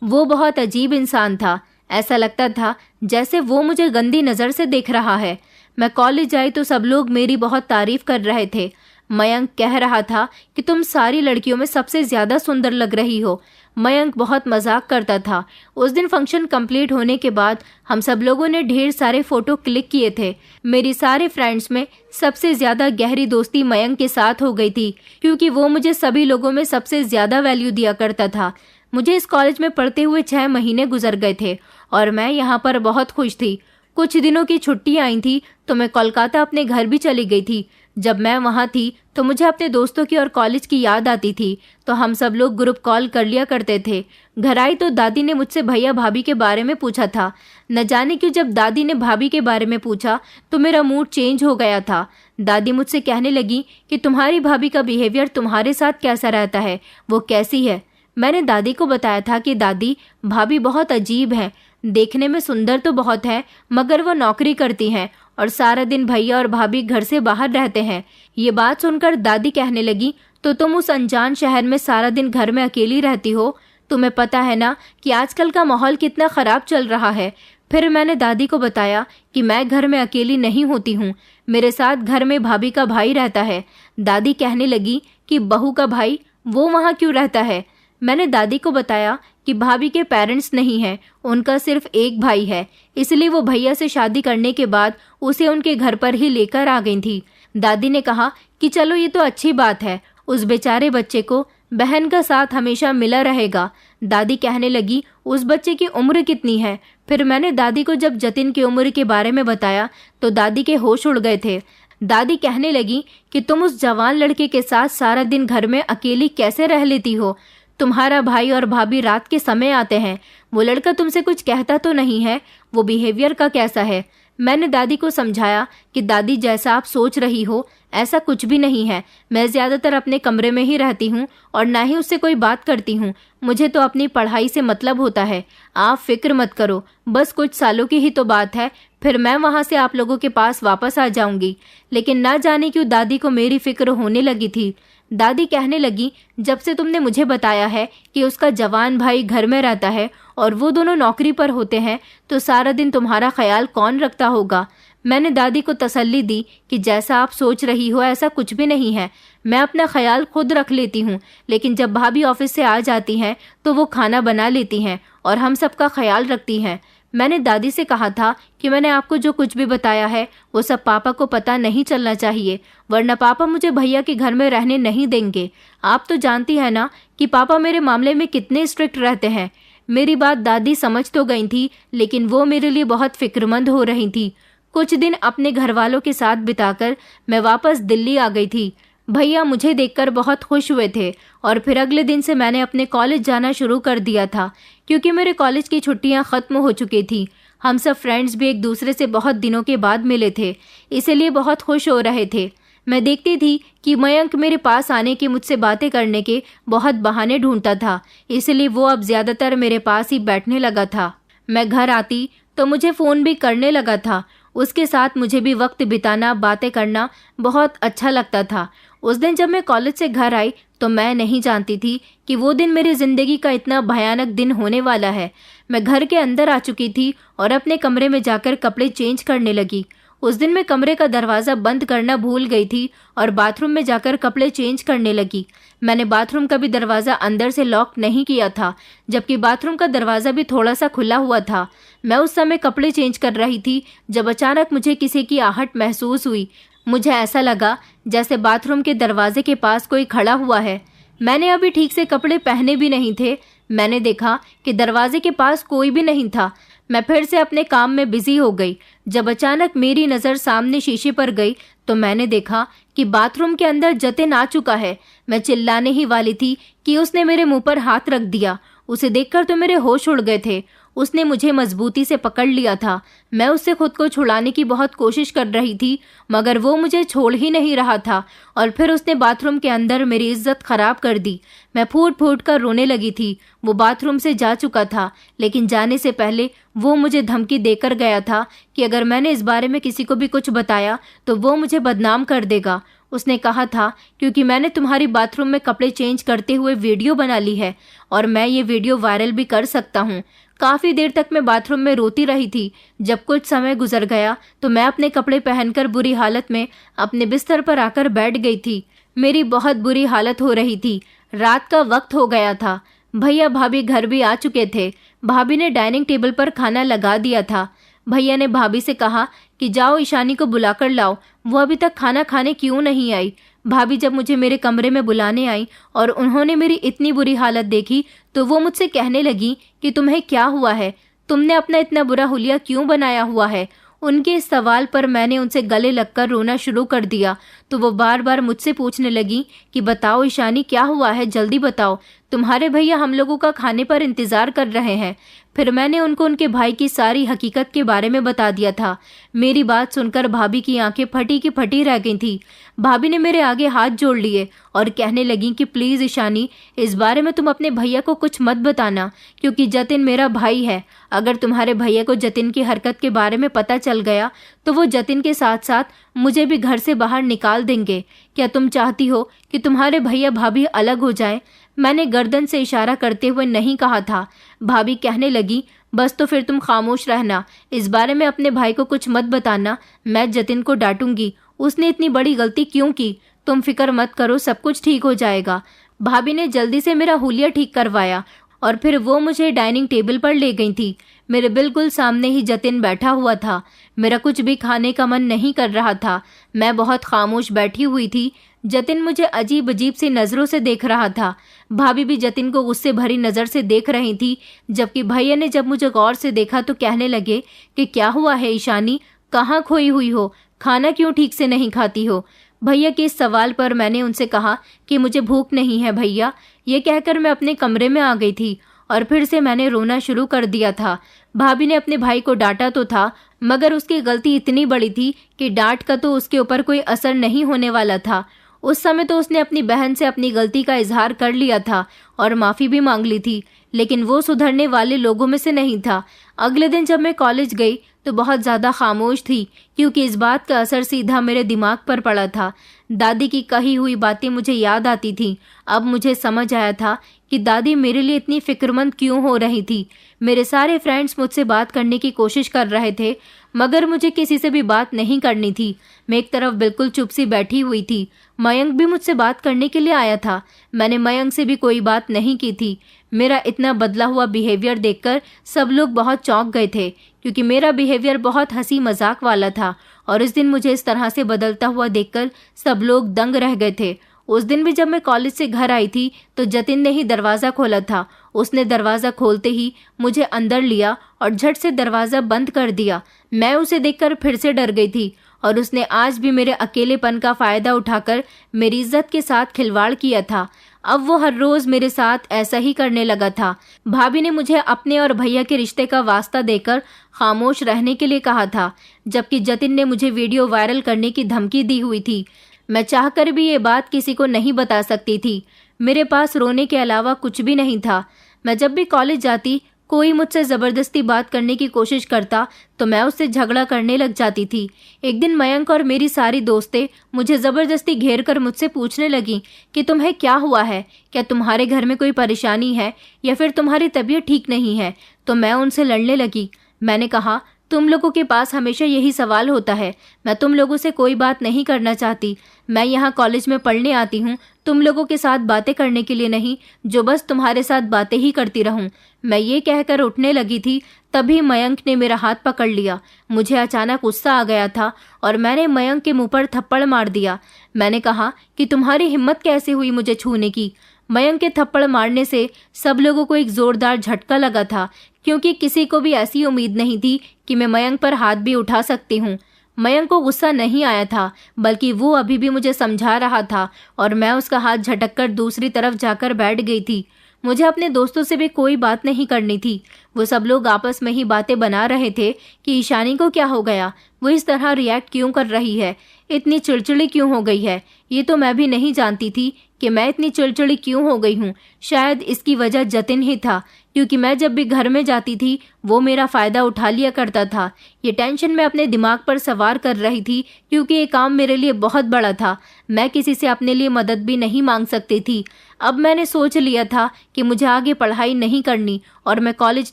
वो बहुत अजीब इंसान था। ऐसा लगता था जैसे वो मुझे गंदी नज़र से देख रहा है। मैं कॉलेज आई तो सब लोग मेरी बहुत तारीफ कर रहे थे। मयंक कह रहा था कि तुम सारी लड़कियों में सबसे ज़्यादा सुंदर लग रही हो। मयंक बहुत मजाक करता था। उस दिन फंक्शन कंप्लीट होने के बाद हम सब लोगों ने ढेर सारे फ़ोटो क्लिक किए थे। मेरी सारे फ्रेंड्स में सबसे ज़्यादा गहरी दोस्ती मयंक के साथ हो गई थी, क्योंकि वो मुझे सभी लोगों में सबसे ज़्यादा वैल्यू दिया करता था। मुझे इस कॉलेज में पढ़ते हुए 6 महीने गुजर गए थे और मैं यहाँ पर बहुत खुश थी। कुछ दिनों की छुट्टी आई थी तो मैं कोलकाता अपने घर भी चली गई थी। जब मैं वहाँ थी तो मुझे अपने दोस्तों की और कॉलेज की याद आती थी, तो हम सब लोग ग्रुप कॉल कर लिया करते थे। घर आई तो दादी ने मुझसे भैया भाभी के बारे में पूछा था। न जाने क्यों जब दादी ने भाभी के बारे में पूछा तो मेरा मूड चेंज हो गया था। दादी मुझसे कहने लगी कि तुम्हारी भाभी का बिहेवियर तुम्हारे साथ कैसा रहता है, वो कैसी है। मैंने दादी को बताया था कि दादी, भाभी बहुत अजीब है। देखने में सुंदर तो बहुत है, मगर वो नौकरी करती हैं और सारा दिन भैया और भाभी घर से बाहर रहते हैं। ये बात सुनकर दादी कहने लगी, तो तुम उस अनजान शहर में सारा दिन घर में अकेली रहती हो। तुम्हें पता है ना कि आजकल का माहौल कितना ख़राब चल रहा है। फिर मैंने दादी को बताया कि मैं घर में अकेली नहीं होती हूँ, मेरे साथ घर में भाभी का भाई रहता है। दादी कहने लगी कि बहू का भाई, वो वहाँ क्यों रहता है। मैंने दादी को बताया कि भाभी के पेरेंट्स नहीं हैं, उनका सिर्फ एक भाई है, इसलिए वो भैया से शादी करने के बाद उसे उनके घर पर ही लेकर आ गई थी। दादी ने कहा कि चलो ये तो अच्छी बात है, उस बेचारे बच्चे को बहन का साथ हमेशा मिला रहेगा। दादी कहने लगी, उस बच्चे की उम्र कितनी है। फिर मैंने दादी को जब जतिन की उम्र के बारे में बताया तो दादी के होश उड़ गए थे। दादी कहने लगी कि तुम उस जवान लड़के के साथ सारा दिन घर में अकेली कैसे रह लेती हो। तुम्हारा भाई और भाभी रात के समय आते हैं, वो लड़का तुमसे कुछ कहता तो नहीं है, वो बिहेवियर का कैसा है। मैंने दादी को समझाया कि दादी, जैसा आप सोच रही हो ऐसा कुछ भी नहीं है। मैं ज़्यादातर अपने कमरे में ही रहती हूँ और ना ही उससे कोई बात करती हूँ। मुझे तो अपनी पढ़ाई से मतलब होता है। आप फिक्र मत करो, बस कुछ सालों की ही तो बात है, फिर मैं वहाँ से आप लोगों के पास वापस आ जाऊँगी। लेकिन ना जाने क्यों दादी को मेरी फिक्र होने लगी थी। दादी कहने लगी, जब से तुमने मुझे बताया है कि उसका जवान भाई घर में रहता है और वो दोनों नौकरी पर होते हैं, तो सारा दिन तुम्हारा ख्याल कौन रखता होगा। मैंने दादी को तसल्ली दी कि जैसा आप सोच रही हो ऐसा कुछ भी नहीं है, मैं अपना ख्याल खुद रख लेती हूँ। लेकिन जब भाभी ऑफिस से आ जाती हैं तो वो खाना बना लेती हैं और हम सबका ख्याल रखती हैं। मैंने दादी से कहा था कि मैंने आपको जो कुछ भी बताया है वो सब पापा को पता नहीं चलना चाहिए, वरना पापा मुझे भैया के घर में रहने नहीं देंगे। आप तो जानती है ना कि पापा मेरे मामले में कितने स्ट्रिक्ट रहते हैं। मेरी बात दादी समझ तो गई थी, लेकिन वो मेरे लिए बहुत फिक्रमंद हो रही थी। कुछ दिन अपने घर वालों के साथ बिताकर मैं वापस दिल्ली आ गई थी। भैया मुझे देखकर बहुत खुश हुए थे और फिर अगले दिन से मैंने अपने कॉलेज जाना शुरू कर दिया था, क्योंकि मेरे कॉलेज की छुट्टियां ख़त्म हो चुकी थी। हम सब फ्रेंड्स भी एक दूसरे से बहुत दिनों के बाद मिले थे, इसीलिए बहुत खुश हो रहे थे। मैं देखती थी कि मयंक मेरे पास आने के, मुझसे बातें करने के बहुत बहाने ढूंढता था, इसलिए वो अब ज़्यादातर मेरे पास ही बैठने लगा था। मैं घर आती तो मुझे फ़ोन भी करने लगा था। उसके साथ मुझे भी वक्त बिताना, बातें करना बहुत अच्छा लगता था। उस दिन जब मैं कॉलेज से घर आई तो मैं नहीं जानती थी कि वो दिन मेरी ज़िंदगी का इतना भयानक दिन होने वाला है। मैं घर के अंदर आ चुकी थी और अपने कमरे में जाकर कपड़े चेंज करने लगी। उस दिन मैं कमरे का दरवाज़ा बंद करना भूल गई थी और बाथरूम में जाकर कपड़े चेंज करने लगी। मैंने बाथरूम का भी दरवाज़ा अंदर से लॉक नहीं किया था, जबकि बाथरूम का दरवाज़ा भी थोड़ा सा खुला हुआ था। मैं उस समय कपड़े चेंज कर रही थी जब अचानक मुझे किसी की आहट महसूस हुई। मुझे ऐसा लगा जैसे बाथरूम के दरवाजे के पास कोई खड़ा हुआ है। मैंने अभी ठीक से कपड़े पहने भी नहीं थे। मैंने देखा कि दरवाजे के पास कोई भी नहीं था। मैं फिर से अपने काम में बिजी हो गई। जब अचानक मेरी नज़र सामने शीशे पर गई तो मैंने देखा कि बाथरूम के अंदर जतिन आ चुका है। मैं चिल्लाने ही वाली थी कि उसने मेरे मुंह पर हाथ रख दिया। उसे देखकर तो मेरे होश उड़ गए थे। उसने मुझे मजबूती से पकड़ लिया था। मैं उससे खुद को छुड़ाने की बहुत कोशिश कर रही थी, मगर वो मुझे छोड़ ही नहीं रहा था। और फिर उसने बाथरूम के अंदर मेरी इज्जत खराब कर दी। मैं फूट फूट कर रोने लगी थी। वो बाथरूम से जा चुका था, लेकिन जाने से पहले वो मुझे धमकी देकर गया था कि अगर मैंने इस बारे में किसी को भी कुछ बताया तो वो मुझे बदनाम कर देगा। उसने कहा था क्योंकि मैंने तुम्हारी बाथरूम में कपड़े चेंज करते हुए वीडियो बना ली है और मैं ये वीडियो वायरल भी कर सकता हूँ। काफ़ी देर तक मैं बाथरूम में रोती रही थी। जब कुछ समय गुजर गया तो मैं अपने कपड़े पहनकर बुरी हालत में अपने बिस्तर पर आकर बैठ गई थी। मेरी बहुत बुरी हालत हो रही थी। रात का वक्त हो गया था। भैया भाभी घर भी आ चुके थे। भाभी ने डाइनिंग टेबल पर खाना लगा दिया था। भैया ने भाभी से कहा कि जाओ ईशानी को बुलाकर लाओ, वो अभी तक खाना खाने क्यों नहीं आई। भाभी जब मुझे मेरे कमरे में बुलाने आई और उन्होंने मेरी इतनी बुरी हालत देखी तो वो मुझसे कहने लगी कि तुम्हें क्या हुआ है, तुमने अपना इतना बुरा हुलिया क्यों बनाया हुआ है। उनके इस सवाल पर मैंने उनसे गले लगकर रोना शुरू कर दिया तो वो बार बार मुझसे पूछने लगी कि बताओ ईशानी क्या हुआ है, जल्दी बताओ, तुम्हारे भैया हम लोगों का खाने पर इंतज़ार कर रहे हैं। फिर मैंने उनको उनके भाई की सारी हकीकत के बारे में बता दिया था। मेरी बात सुनकर भाभी की आंखें फटी की फटी रह गई थी। भाभी ने मेरे आगे हाथ जोड़ लिए और कहने लगी कि प्लीज़ ईशानी, इस बारे में तुम अपने भैया को कुछ मत बताना, क्योंकि जतिन मेरा भाई है। अगर तुम्हारे भैया को जतिन की हरकत के बारे में पता चल गया तो वो जतिन के साथ साथ मुझे भी घर से बाहर निकाल देंगे। क्या तुम चाहती हो कि तुम्हारे भैया भाभी अलग हो जाएं? मैंने गर्दन से इशारा करते हुए नहीं कहा था। भाभी कहने लगी, बस तो फिर तुम खामोश रहना, इस बारे में अपने भाई को कुछ मत बताना, मैं जतिन को डांटूंगी, उसने इतनी बड़ी गलती क्यों की। तुम फिक्र मत करो, सब कुछ ठीक हो जाएगा। भाभी ने जल्दी से मेरा हुलिया ठीक करवाया और फिर वो मुझे डाइनिंग टेबल पर ले गई थी। मेरे बिल्कुल सामने ही जतिन बैठा हुआ था। मेरा कुछ भी खाने का मन नहीं कर रहा था। मैं बहुत खामोश बैठी हुई थी। जतिन मुझे अजीब अजीब सी नज़रों से देख रहा था। भाभी भी जतिन को गुस्से भरी नज़र से देख रही थी, जबकि भैया ने जब मुझे गौर से देखा तो कहने लगे कि क्या हुआ है ईशानी, कहाँ खोई हुई हो, खाना क्यों ठीक से नहीं खाती हो। भैया के इस सवाल पर मैंने उनसे कहा कि मुझे भूख नहीं है भैया। ये कहकर मैं अपने कमरे में आ गई थी और फिर से मैंने रोना शुरू कर दिया था। भाभी ने अपने भाई को डांटा तो था, मगर उसकी गलती इतनी बड़ी थी कि डांट का तो उसके ऊपर कोई असर नहीं होने वाला था। उस समय तो उसने अपनी बहन से अपनी गलती का इजहार कर लिया था और माफ़ी भी मांग ली थी, लेकिन वो सुधरने वाले लोगों में से नहीं था। अगले दिन जब मैं कॉलेज गई तो बहुत ज़्यादा खामोश थी, क्योंकि इस बात का असर सीधा मेरे दिमाग पर पड़ा था। दादी की कही हुई बातें मुझे याद आती थीं। अब मुझे समझ आया था कि दादी मेरे लिए इतनी फिक्रमंद क्यों हो रही थी। मेरे सारे फ्रेंड्स मुझसे बात करने की कोशिश कर रहे थे, मगर मुझे किसी से भी बात नहीं करनी थी। मैं एक तरफ बिल्कुल चुप सी बैठी हुई थी। मयंक भी मुझसे बात करने के लिए आया था। मैंने मयंक से भी कोई बात नहीं की थी। मेरा इतना बदला हुआ बिहेवियर देखकर सब लोग बहुत चौंक गए थे, क्योंकि मेरा बिहेवियर बहुत हंसी मजाक वाला था और इस दिन मुझे इस तरह से बदलता हुआ देखकर सब लोग दंग रह गए थे। उस दिन भी जब मैं कॉलेज से घर आई थी तो जतिन ने ही दरवाज़ा खोला था। उसने दरवाज़ा खोलते ही मुझे अंदर लिया और झट से दरवाज़ा बंद कर दिया। मैं उसे देखकर फिर से डर गई थी और उसने आज भी मेरे अकेलेपन का फ़ायदा उठाकर मेरी इज्जत के साथ खिलवाड़ किया था। अब वो हर रोज़ मेरे साथ ऐसा ही करने लगा था। भाभी ने मुझे अपने और भैया के रिश्ते का वास्ता देकर खामोश रहने के लिए कहा था, जबकि जतिन ने मुझे वीडियो वायरल करने की धमकी दी हुई थी। मैं चाहकर भी ये बात किसी को नहीं बता सकती थी। मेरे पास रोने के अलावा कुछ भी नहीं था। मैं जब भी कॉलेज जाती, कोई मुझसे ज़बरदस्ती बात करने की कोशिश करता तो मैं उससे झगड़ा करने लग जाती थी। एक दिन मयंक और मेरी सारी दोस्तें मुझे ज़बरदस्ती घेर कर मुझसे पूछने लगीं कि तुम्हें क्या हुआ है, क्या तुम्हारे घर में कोई परेशानी है या फिर तुम्हारी तबीयत ठीक नहीं है। तो मैं उनसे लड़ने लगी। मैंने कहा, तुम लोगों के पास हमेशा यही सवाल होता है। मैं तुम लोगों से कोई बात नहीं करना चाहती। मैं यहाँ कॉलेज में पढ़ने आती हूँ, तुम लोगों के साथ बातें करने के लिए नहीं, जो बस तुम्हारे साथ बातें ही करती रहूँ। मैं ये कहकर उठने लगी थी, तभी मयंक ने मेरा हाथ पकड़ लिया। मुझे अचानक गुस्सा आ गया था और मैंने मयंक के मुंह पर थप्पड़ मार दिया। मैंने कहा कि तुम्हारी हिम्मत कैसे हुई मुझे छूने की। मयंक के थप्पड़ मारने से सब लोगों को एक जोरदार झटका लगा था, क्योंकि किसी को भी ऐसी उम्मीद नहीं थी कि मैं मयंक पर हाथ भी उठा सकती हूँ। मयंक को गुस्सा नहीं आया था, बल्कि वो अभी भी मुझे समझा रहा था और मैं उसका हाथ झटक कर दूसरी तरफ जाकर बैठ गई थी। मुझे अपने दोस्तों से भी कोई बात नहीं करनी थी। वो सब लोग आपस में ही बातें बना रहे थे कि ईशानी को क्या हो गया, वो इस तरह रिएक्ट क्यों कर रही है, इतनी चिड़चिड़ी क्यों हो गई है। ये तो मैं भी नहीं जानती थी कि मैं इतनी चिड़चिड़ी क्यों हो गई हूँ। शायद इसकी वजह जतिन ही था, क्योंकि मैं जब भी घर में जाती थी वो मेरा फ़ायदा उठा लिया करता था। ये टेंशन मैं अपने दिमाग पर सवार कर रही थी, क्योंकि ये काम मेरे लिए बहुत बड़ा था। मैं किसी से अपने लिए मदद भी नहीं मांग सकती थी। अब मैंने सोच लिया था कि मुझे आगे पढ़ाई नहीं करनी और मैं कॉलेज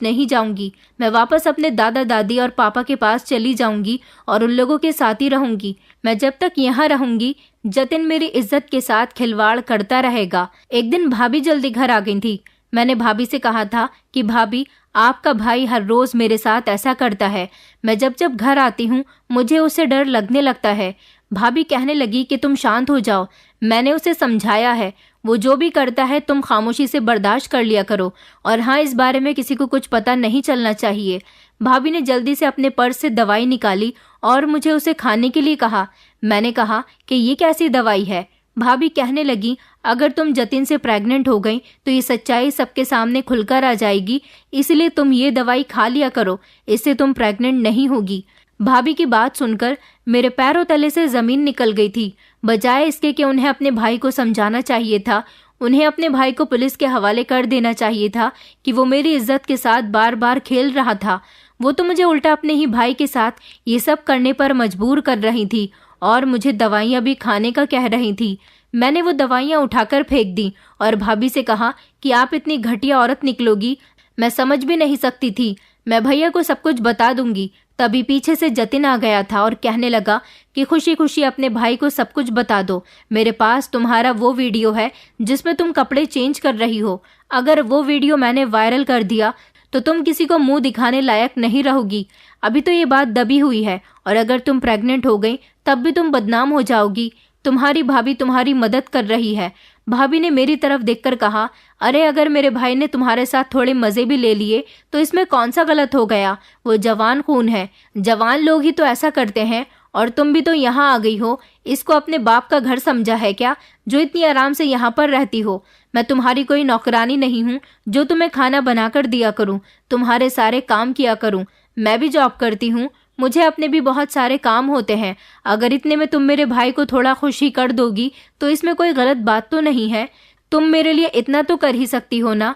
नहीं जाऊंगी। मैं वापस अपने दादा दादी और पापा के पास चली जाऊंगी और उन लोगों के साथ ही रहूंगी। मैं जब तक यहाँ रहूंगी जतिन मेरी इज्जत के साथ खिलवाड़ करता रहेगा। एक दिन भाभी जल्दी घर आ गई थी। मैंने भाभी से कहा था कि भाभी, आपका भाई हर रोज मेरे साथ ऐसा करता है। मैं जब जब घर आती हूँ मुझे उससे डर लगने लगता है। भाभी कहने लगी कि तुम शांत हो जाओ। मैंने उसे समझाया है, वो जो भी करता है तुम खामोशी से बर्दाश्त कर लिया करो, और हाँ, इस बारे में किसी को कुछ पता नहीं चलना चाहिए। भाभी ने जल्दी से अपने पर्स से दवाई निकाली और मुझे उसे खाने के लिए कहा। मैंने कहा कि ये कैसी दवाई है। भाभी कहने लगी, अगर तुम जतिन से प्रेग्नेंट हो गई तो ये सच्चाई सबके सामने खुलकर आ जाएगी, इसलिए तुम ये दवाई खा लिया करो, इससे तुम प्रेग्नेंट नहीं होगी। भाभी की बात सुनकर मेरे पैरों तले से जमीन निकल गई थी। बजाय इसके कि उन्हें अपने भाई को समझाना चाहिए था, उन्हें अपने भाई को पुलिस के हवाले कर देना चाहिए था कि वो मेरी इज्जत के साथ बार बार खेल रहा था। वो तो मुझे उल्टा अपने ही भाई के साथ ये सब करने पर मजबूर कर रही थी और मुझे दवाइयाँ भी खाने का कह रही थी। मैंने वो दवाइयाँ उठाकर फेंक दी और भाभी से कहा कि आप इतनी घटिया औरत निकलोगी, मैं समझ भी नहीं सकती थी। मैं भैया को सब कुछ बता दूंगी। तभी पीछे से जतिन आ गया था और कहने लगा कि खुशी खुशी अपने भाई को सब कुछ बता दो। मेरे पास तुम्हारा वो वीडियो है जिसमें तुम कपड़े चेंज कर रही हो। अगर वो वीडियो मैंने वायरल कर दिया तो तुम किसी को मुंह दिखाने लायक नहीं रहोगी। अभी तो ये बात दबी हुई है और अगर तुम प्रेग्नेंट हो गई तब भी तुम बदनाम हो जाओगी। तुम्हारी भाभी तुम्हारी मदद कर रही है। भाभी ने मेरी तरफ देखकर कहा, अरे अगर मेरे भाई ने तुम्हारे साथ थोड़े मजे भी ले लिए तो इसमें कौन सा गलत हो गया। वो जवान खून है, जवान लोग ही तो ऐसा करते हैं। और तुम भी तो यहाँ आ गई हो, इसको अपने बाप का घर समझा है क्या, जो इतनी आराम से यहाँ पर रहती हो। मैं तुम्हारी कोई नौकरानी नहीं हूँ जो तुम्हें खाना बनाकर दिया करूँ, तुम्हारे सारे काम किया करूँ। मैं भी जॉब करती हूँ, मुझे अपने भी बहुत सारे काम होते हैं। अगर इतने में तुम मेरे भाई को थोड़ा खुशी कर दोगी तो इसमें कोई गलत बात तो नहीं है। तुम मेरे लिए इतना तो कर ही सकती हो ना।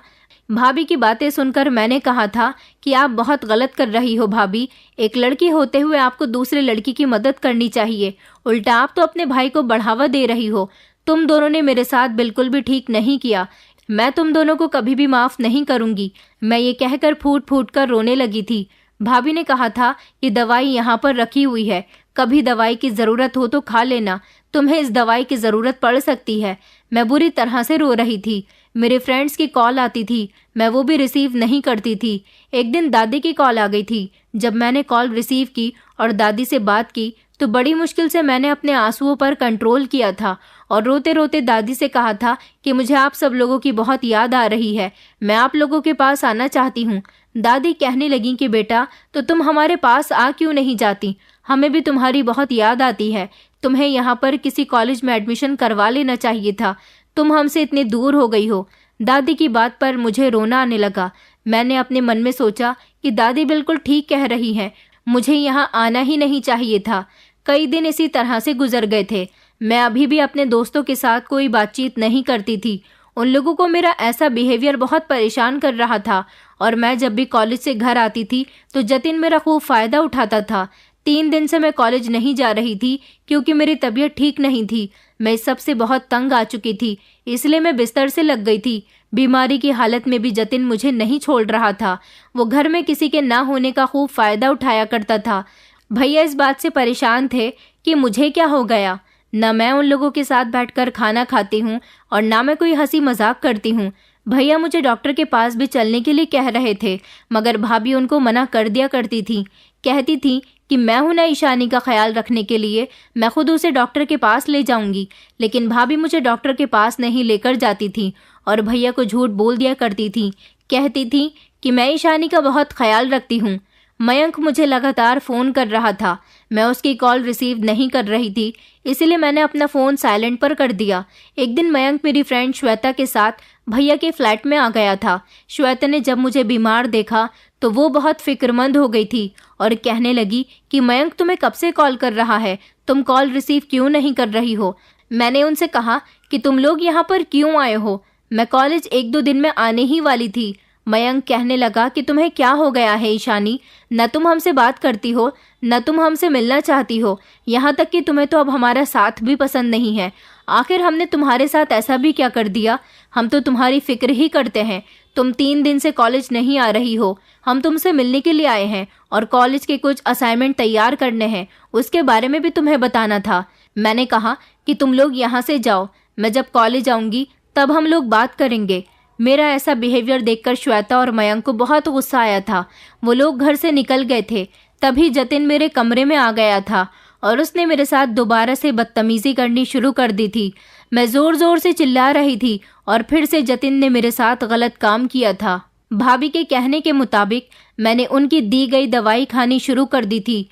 भाभी की बातें सुनकर मैंने कहा था कि आप बहुत गलत कर रही हो भाभी। एक लड़की होते हुए आपको दूसरे लड़की की मदद करनी चाहिए, उल्टा आप तो अपने भाई को बढ़ावा दे रही हो। तुम दोनों ने मेरे साथ बिल्कुल भी ठीक नहीं किया। मैं तुम दोनों को कभी भी माफ नहीं करूंगी। मैं ये कहकर फूट फूट कर रोने लगी थी। भाभी ने कहा था कि दवाई यहाँ पर रखी हुई है, कभी दवाई की जरूरत हो तो खा लेना, तुम्हें इस दवाई की जरूरत पड़ सकती है। मैं बुरी तरह से रो रही थी। मेरे फ्रेंड्स की कॉल आती थी, मैं वो भी रिसीव नहीं करती थी। एक दिन दादी की कॉल आ गई थी। जब मैंने कॉल रिसीव की और दादी से बात की तो बड़ी मुश्किल से मैंने अपने आंसुओं पर कंट्रोल किया था और रोते रोते दादी से कहा था कि मुझे आप सब लोगों की बहुत याद आ रही है, मैं आप लोगों के पास आना चाहती हूँ। दादी कहने लगी कि बेटा, तो तुम हमारे पास आ क्यों नहीं जाती, हमें भी तुम्हारी बहुत याद आती है। तुम्हें यहाँ पर किसी कॉलेज में एडमिशन करवा लेना चाहिए था, तुम हमसे इतनी दूर हो गई हो। दादी की बात पर मुझे रोना आने लगा। मैंने अपने मन में सोचा कि दादी बिल्कुल ठीक कह रही हैं, मुझे यहाँ आना ही नहीं चाहिए था। कई दिन इसी तरह से गुजर गए थे। मैं अभी भी अपने दोस्तों के साथ कोई बातचीत नहीं करती थी। उन लोगों को मेरा ऐसा बिहेवियर बहुत परेशान कर रहा था और मैं जब भी कॉलेज से घर आती थी तो जतिन मेरा खूब फायदा उठाता था। 3 दिन से मैं कॉलेज नहीं जा रही थी क्योंकि मेरी तबीयत ठीक नहीं थी। मैं इस सब से बहुत तंग आ चुकी थी, इसलिए मैं बिस्तर से लग गई थी। बीमारी की हालत में भी जतिन मुझे नहीं छोड़ रहा था। वो घर में किसी के ना होने का खूब फायदा उठाया करता था। भैया इस बात से परेशान थे कि मुझे क्या हो गया। न मैं उन लोगों के साथ बैठकर खाना खाती हूँ और ना मैं कोई हंसी मजाक करती हूँ। भैया मुझे डॉक्टर के पास भी चलने के लिए कह रहे थे, मगर भाभी उनको मना कर दिया करती थी। कहती थी कि मैं हूं ना ईशानी का ख्याल रखने के लिए, मैं खुद उसे डॉक्टर के पास ले जाऊंगी। लेकिन भाभी मुझे डॉक्टर के पास नहीं लेकर जाती थी और भैया को झूठ बोल दिया करती थी। कहती थी कि मैं ईशानी का बहुत ख्याल रखती हूँ। मयंक मुझे लगातार फ़ोन कर रहा था। मैं उसकी कॉल रिसीव नहीं कर रही थी, इसलिए मैंने अपना फ़ोन साइलेंट पर कर दिया। एक दिन मयंक मेरी फ्रेंड श्वेता के साथ भैया के फ्लैट में आ गया था। श्वेता ने जब मुझे बीमार देखा तो वो बहुत फिक्रमंद हो गई थी और कहने लगी कि मयंक तुम्हें कब से कॉल कर रहा है, तुम कॉल रिसीव क्यों नहीं कर रही हो। मैंने उनसे कहा कि तुम लोग यहाँ पर क्यों आए हो, मैं कॉलेज 1-2 दिन में आने ही वाली थी। मयंक कहने लगा कि तुम्हें क्या हो गया है ईशानी, न तुम हमसे बात करती हो, न तुम हमसे मिलना चाहती हो, यहाँ तक कि तुम्हें तो अब हमारा साथ भी पसंद नहीं है। आखिर हमने तुम्हारे साथ ऐसा भी क्या कर दिया, हम तो तुम्हारी फिक्र ही करते हैं। तुम 3 दिन से कॉलेज नहीं आ रही हो, हम तुमसे मिलने के लिए आए हैं और कॉलेज के कुछ असाइनमेंट तैयार करने हैं, उसके बारे में भी तुम्हें बताना था। मैंने कहा कि तुम लोग यहाँ से जाओ, मैं जब कॉलेज आऊँगी तब हम लोग बात करेंगे। मेरा ऐसा बिहेवियर देखकर श्वेता और मयंक को बहुत गुस्सा आया था। वो लोग घर से निकल गए थे। तभी जतिन मेरे कमरे में आ गया था और उसने मेरे साथ दोबारा से बदतमीजी करनी शुरू कर दी थी। मैं जोर जोर से चिल्ला रही थी और फिर से जतिन ने मेरे साथ गलत काम किया था। भाभी के कहने के मुताबिक मैंने उनकी दी गई दवाई खानी शुरू कर दी थी,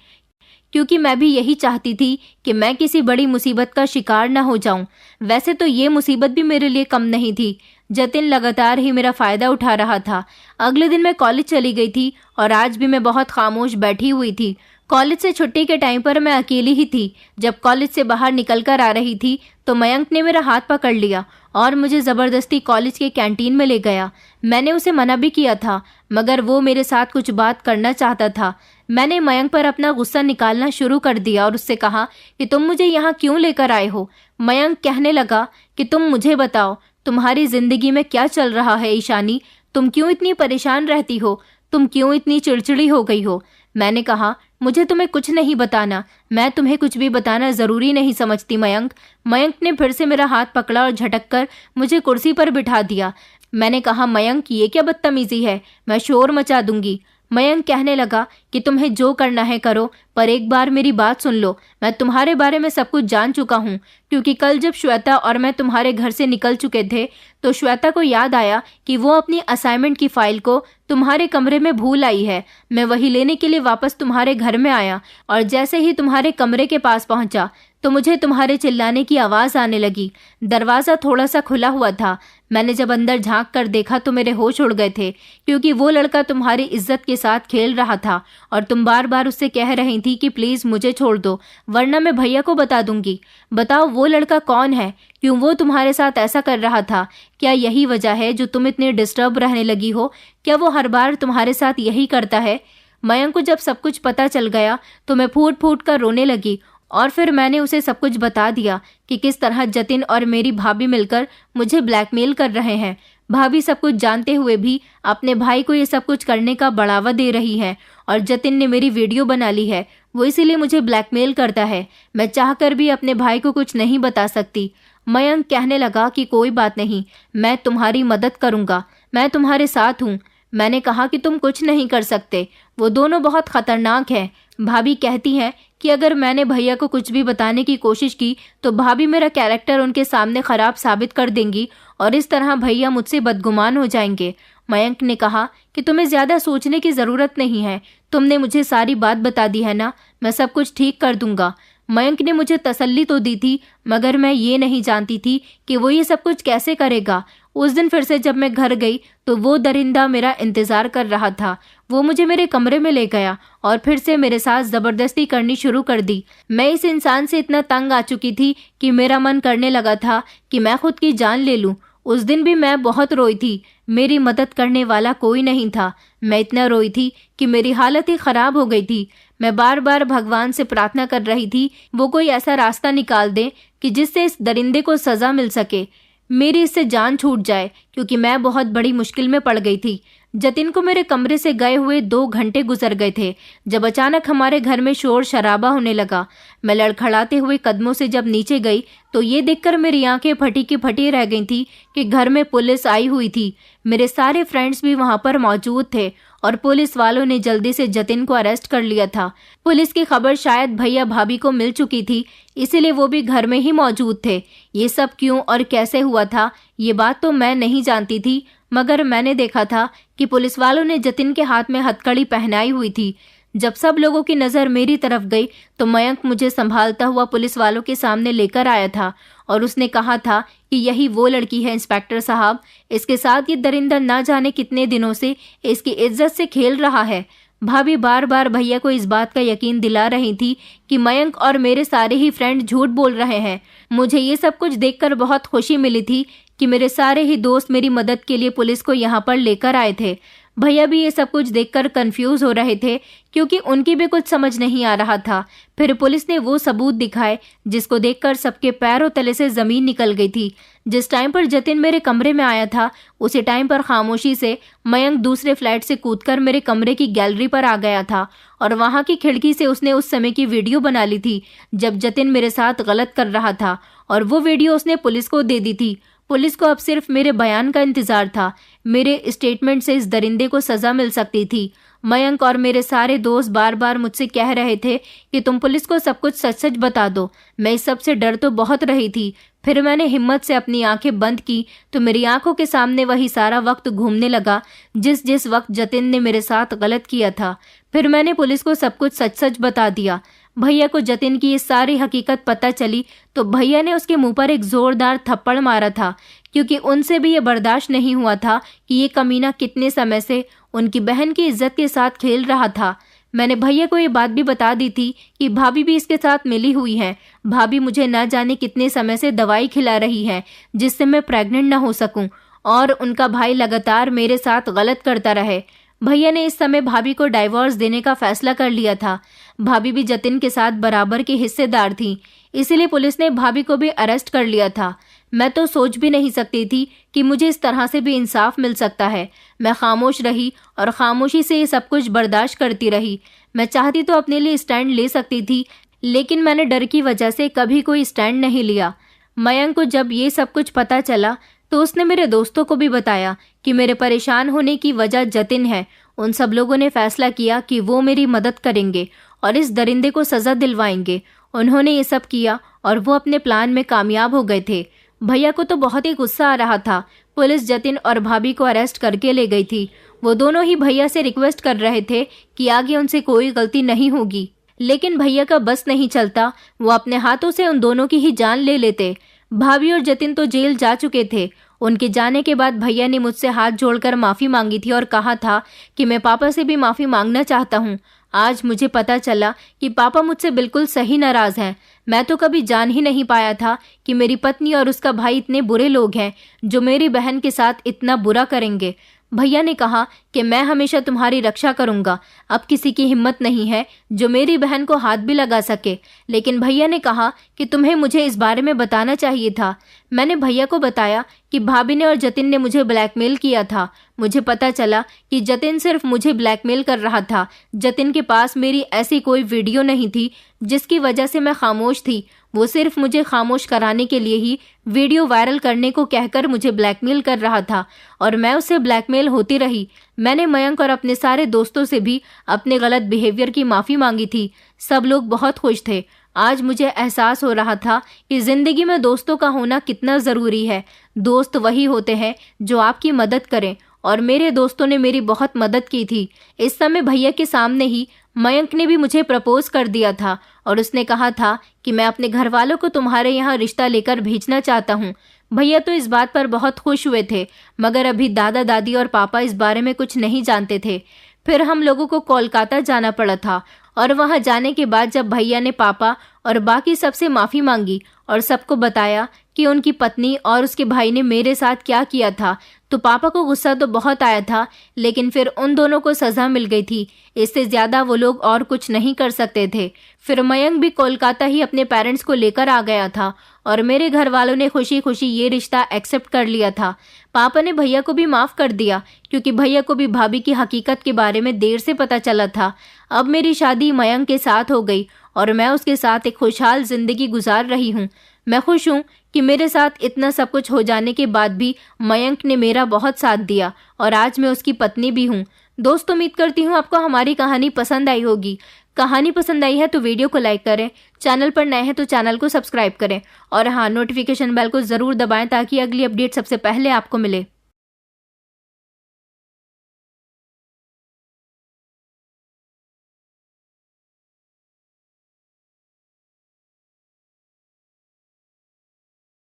क्योंकि मैं भी यही चाहती थी कि मैं किसी बड़ी मुसीबत का शिकार न हो जाऊं। वैसे तो ये मुसीबत भी मेरे लिए कम नहीं थी। जतिन लगातार ही मेरा फ़ायदा उठा रहा था। अगले दिन मैं कॉलेज चली गई थी और आज भी मैं बहुत खामोश बैठी हुई थी। कॉलेज से छुट्टी के टाइम पर मैं अकेली ही थी। जब कॉलेज से बाहर निकल कर आ रही थी तो मयंक ने मेरा हाथ पकड़ लिया और मुझे ज़बरदस्ती कॉलेज के कैंटीन में ले गया। मैंने उसे मना भी किया था, मगर वो मेरे साथ कुछ बात करना चाहता था। मैंने मयंक पर अपना गुस्सा निकालना शुरू कर दिया और उससे कहा कि तुम मुझे यहाँ क्यों लेकर आए हो। मयंक कहने लगा कि तुम मुझे बताओ, तुम्हारी ज़िंदगी में क्या चल रहा है ईशानी, तुम क्यों इतनी परेशान रहती हो, तुम क्यों इतनी चिड़चिड़ी हो गई हो। मैंने कहा मुझे तुम्हें कुछ नहीं बताना, मैं तुम्हें कुछ भी बताना ज़रूरी नहीं समझती मयंक। मयंक ने फिर से मेरा हाथ पकड़ा और झटक कर मुझे कुर्सी पर बिठा दिया। मैंने कहा मयंक ये क्या बदतमीजी है, मैं शोर मचा दूंगी। मयंक कहने लगा कि तुम्हें जो करना है करो, पर एक बार मेरी बात सुन लो, मैं तुम्हारे बारे में सब कुछ जान चुका हूँ। क्योंकि कल जब श्वेता और मैं तुम्हारे घर से निकल चुके थे तो श्वेता को याद आया कि वो अपनी असाइनमेंट की फाइल को तुम्हारे कमरे में भूल आई है। मैं वही लेने के लिए वापस तुम्हारे घर में आया और जैसे ही तुम्हारे कमरे के पास पहुंचा तो मुझे तुम्हारे चिल्लाने की आवाज़ आने लगी। दरवाज़ा थोड़ा सा खुला हुआ था। मैंने जब अंदर झांक कर देखा तो मेरे होश उड़ गए थे, क्योंकि वो लड़का तुम्हारी इज्जत के साथ खेल रहा था और तुम बार बार उससे कह रही थी कि प्लीज़ मुझे छोड़ दो, वरना मैं भैया को बता दूंगी। बताओ वो लड़का कौन है, क्यों वो तुम्हारे साथ ऐसा कर रहा था? क्या यही वजह है जो तुम इतने डिस्टर्ब रहने लगी हो? क्या वो हर बार तुम्हारे साथ यही करता है? मयंक को जब सब कुछ पता चल गया तो मैं फूट फूट कर रोने लगी और फिर मैंने उसे सब कुछ बता दिया कि किस तरह जतिन और मेरी भाभी मिलकर मुझे ब्लैकमेल कर रहे हैं। भाभी सब कुछ जानते हुए भी अपने भाई को ये सब कुछ करने का बढ़ावा दे रही है और जतिन ने मेरी वीडियो बना ली है, वो इसीलिए मुझे ब्लैकमेल करता है। मैं चाहकर भी अपने भाई को कुछ नहीं बता सकती। मयंक कहने लगा कि कोई बात नहीं, मैं तुम्हारी मदद करूंगा, मैं तुम्हारे साथ हूँ। मैंने कहा कि तुम कुछ नहीं कर सकते, वो दोनों बहुत खतरनाक हैं। भाभी कहती हैं कि अगर मैंने भैया को कुछ भी बताने की कोशिश की तो भाभी मेरा कैरेक्टर उनके सामने खराब साबित कर देंगी और इस तरह भैया मुझसे बदगुमान हो जाएंगे। मयंक ने कहा कि तुम्हें ज़्यादा सोचने की ज़रूरत नहीं है, तुमने मुझे सारी बात बता दी है ना, मैं सब कुछ ठीक कर दूंगा। मयंक ने मुझे तसल्ली तो दी थी, मगर मैं ये नहीं जानती थी कि वो ये सब कुछ कैसे करेगा। उस दिन फिर से जब मैं घर गई तो वो दरिंदा मेरा इंतज़ार कर रहा था। वो मुझे मेरे कमरे में ले गया और फिर से मेरे साथ ज़बरदस्ती करनी शुरू कर दी। मैं इस इंसान से इतना तंग आ चुकी थी कि मेरा मन करने लगा था कि मैं खुद की जान ले लूं। उस दिन भी मैं बहुत रोई थी, मेरी मदद करने वाला कोई नहीं था। मैं इतना रोई थी कि मेरी हालत ही ख़राब हो गई थी। मैं बार बार भगवान से प्रार्थना कर रही थी वो कोई ऐसा रास्ता निकाल दे कि जिससे इस दरिंदे को सज़ा मिल सके, मेरी इससे जान छूट जाए, क्योंकि मैं बहुत बड़ी मुश्किल में पड़ गई थी। जतिन को मेरे कमरे से गए हुए 2 घंटे गुजर गए थे जब अचानक हमारे घर में शोर शराबा होने लगा। मैं लड़खड़ाते हुए कदमों से जब नीचे गई तो ये देखकर मेरी आंखें फटी की फटी रह गई थी कि घर में पुलिस आई हुई थी। मेरे सारे फ्रेंड्स भी वहां पर मौजूद थे और पुलिस वालों ने जल्दी से जतिन को अरेस्ट कर लिया था। पुलिस की खबर शायद भैया भाभी को मिल चुकी थी, इसीलिए वो भी घर में ही मौजूद थे। ये सब क्यों और कैसे हुआ था ये बात तो मैं नहीं जानती थी, मगर मैंने देखा था कि पुलिस वालों ने जतिन के हाथ में हथकड़ी पहनाई हुई थी। जब सब लोगों की नज़र मेरी तरफ गई तो मयंक मुझे संभालता हुआ पुलिस वालों के सामने लेकर आया था और उसने कहा था कि यही वो लड़की है इंस्पेक्टर साहब, इसके साथ ये दरिंदा ना जाने कितने दिनों से इसकी इज्जत से खेल रहा है। भाभी बार बार भैया को इस बात का यकीन दिला रही थी कि मयंक और मेरे सारे ही फ्रेंड झूठ बोल रहे हैं। मुझे ये सब कुछ देखकर बहुत खुशी मिली थी कि मेरे सारे ही दोस्त मेरी मदद के लिए पुलिस को यहाँ पर लेकर आए थे। भैया भी ये सब कुछ देखकर कंफ्यूज हो रहे थे क्योंकि उनकी भी कुछ समझ नहीं आ रहा था। फिर पुलिस ने वो सबूत दिखाए जिसको देखकर सबके पैरों तले से जमीन निकल गई थी। जिस टाइम पर जतिन मेरे कमरे में आया था उसी टाइम पर खामोशी से मयंक दूसरे फ्लैट से कूदकर मेरे कमरे की गैलरी पर आ गया था और वहां की खिड़की से उसने उस समय की वीडियो बना ली थी जब जतिन मेरे साथ गलत कर रहा था और वो वीडियो उसने पुलिस को दे दी थी। पुलिस को अब सिर्फ मेरे बयान का इंतजार था। मेरे स्टेटमेंट से इस दरिंदे को सजा मिल सकती थी। मयंक और मेरे सारे दोस्त बार बार मुझसे कह रहे थे कि तुम पुलिस को सब कुछ सच सच बता दो। मैं इस सब से डर तो बहुत रही थी। फिर मैंने हिम्मत से अपनी आंखें बंद की तो मेरी आंखों के सामने वही सारा वक्त घूमने लगा जिस वक्त जतिन ने मेरे साथ गलत किया था। फिर मैंने पुलिस को सब कुछ सच सच बता दिया। भैया को जतिन की ये सारी हकीकत पता चली तो भैया ने उसके मुंह पर एक जोरदार थप्पड़ मारा था क्योंकि उनसे भी ये बर्दाश्त नहीं हुआ था कि ये कमीना कितने समय से उनकी बहन की इज्जत के साथ खेल रहा था। मैंने भैया को ये बात भी बता दी थी कि भाभी भी इसके साथ मिली हुई है। भाभी मुझे न जाने कितने समय से दवाई खिला रही है जिससे मैं प्रेग्नेंट न हो सकूं और उनका भाई लगातार मेरे साथ गलत करता रहे। भैया ने इस समय भाभी को डाइवोर्स देने का फैसला कर लिया था। भाभी भी जतिन के साथ बराबर की हिस्सेदार थी, इसीलिए पुलिस ने भाभी को भी अरेस्ट कर लिया था। मैं तो सोच भी नहीं सकती थी कि मुझे इस तरह से भी इंसाफ मिल सकता है। मैं खामोश रही और खामोशी से ये सब कुछ बर्दाश्त करती रही। मैं चाहती तो अपने लिए स्टैंड ले सकती थी, लेकिन मैंने डर की वजह से कभी कोई स्टैंड नहीं लिया। मयंक को जब ये सब कुछ पता चला तो उसने मेरे दोस्तों को भी बताया कि मेरे परेशान होने की वजह जतिन है। उन सब लोगों ने फैसला किया कि वो मेरी मदद करेंगे और इस दरिंदे को सजा दिलवाएंगे। उन्होंने ये सब किया और वो अपने प्लान में कामयाब हो गए थे। भैया को तो बहुत ही गुस्सा आ रहा था। पुलिस जतिन और भाभी को अरेस्ट करके ले गई थी। वो दोनों ही भैया से रिक्वेस्ट कर रहे थे कि आगे उनसे कोई गलती नहीं होगी, लेकिन भैया का बस नहीं चलता। वो अपने हाथों से उन दोनों की ही जान ले लेते। भाभी और जतिन तो जेल जा चुके थे। उनके जाने के बाद भैया ने मुझसे हाथ जोड़कर माफ़ी मांगी थी और कहा था कि मैं पापा से भी माफ़ी मांगना चाहता हूँ। आज मुझे पता चला कि पापा मुझसे बिल्कुल सही नाराज़ हैं। मैं तो कभी जान ही नहीं पाया था कि मेरी पत्नी और उसका भाई इतने बुरे लोग हैं जो मेरी बहन के साथ इतना बुरा करेंगे। भैया ने कहा कि मैं हमेशा तुम्हारी रक्षा करूंगा। अब किसी की हिम्मत नहीं है जो मेरी बहन को हाथ भी लगा सके। लेकिन भैया ने कहा कि तुम्हें मुझे इस बारे में बताना चाहिए था। मैंने भैया को बताया कि भाभी ने और जतिन ने मुझे ब्लैकमेल किया था। मुझे पता चला कि जतिन सिर्फ मुझे ब्लैकमेल कर रहा था। जतिन के पास मेरी ऐसी कोई वीडियो नहीं थी जिसकी वजह से मैं खामोश थी। वो सिर्फ मुझे खामोश कराने के लिए ही वीडियो वायरल करने को कहकर मुझे ब्लैकमेल कर रहा था और मैं उससे ब्लैकमेल होती रही। मैंने मयंक और अपने सारे दोस्तों से भी अपने गलत बिहेवियर की माफ़ी मांगी थी। सब लोग बहुत खुश थे। आज मुझे एहसास हो रहा था कि ज़िंदगी में दोस्तों का होना कितना ज़रूरी है। दोस्त वही होते हैं जो आपकी मदद करें और मेरे दोस्तों ने मेरी बहुत मदद की थी। इस समय भैया के सामने ही मयंक ने भी मुझे प्रपोज कर दिया था और उसने कहा था कि मैं अपने घर वालों को तुम्हारे यहाँ रिश्ता लेकर भेजना चाहता हूँ। भैया तो इस बात पर बहुत खुश हुए थे, मगर अभी दादा दादी और पापा इस बारे में कुछ नहीं जानते थे। फिर हम लोगों को कोलकाता जाना पड़ा था और वहां जाने के बाद जब भैया ने पापा और बाकी सबसे माफ़ी मांगी और सबको बताया कि उनकी पत्नी और उसके भाई ने मेरे साथ क्या किया था, तो पापा को गुस्सा तो बहुत आया था, लेकिन फिर उन दोनों को सज़ा मिल गई थी। इससे ज़्यादा वो लोग और कुछ नहीं कर सकते थे। फिर मयंक भी कोलकाता ही अपने पेरेंट्स को लेकर आ गया था और मेरे घर वालों ने खुशी खुशी ये रिश्ता एक्सेप्ट कर लिया था। पापा ने भैया को भी माफ़ कर दिया क्योंकि भैया को भी भाभी की हकीकत के बारे में देर से पता चला था। अब मेरी शादी मयंक के साथ हो गई और मैं उसके साथ एक खुशहाल ज़िंदगी गुजार रही हूँ। मैं खुश हूँ कि मेरे साथ इतना सब कुछ हो जाने के बाद भी मयंक ने मेरा बहुत साथ दिया और आज मैं उसकी पत्नी भी हूँ। दोस्तों, उम्मीद करती हूँ आपको हमारी कहानी पसंद आई होगी। कहानी पसंद आई है तो वीडियो को लाइक करें, चैनल पर नए हैं तो चैनल को सब्सक्राइब करें और हाँ, नोटिफिकेशन बेल को ज़रूर दबाएं ताकि अगली अपडेट सबसे पहले आपको मिले।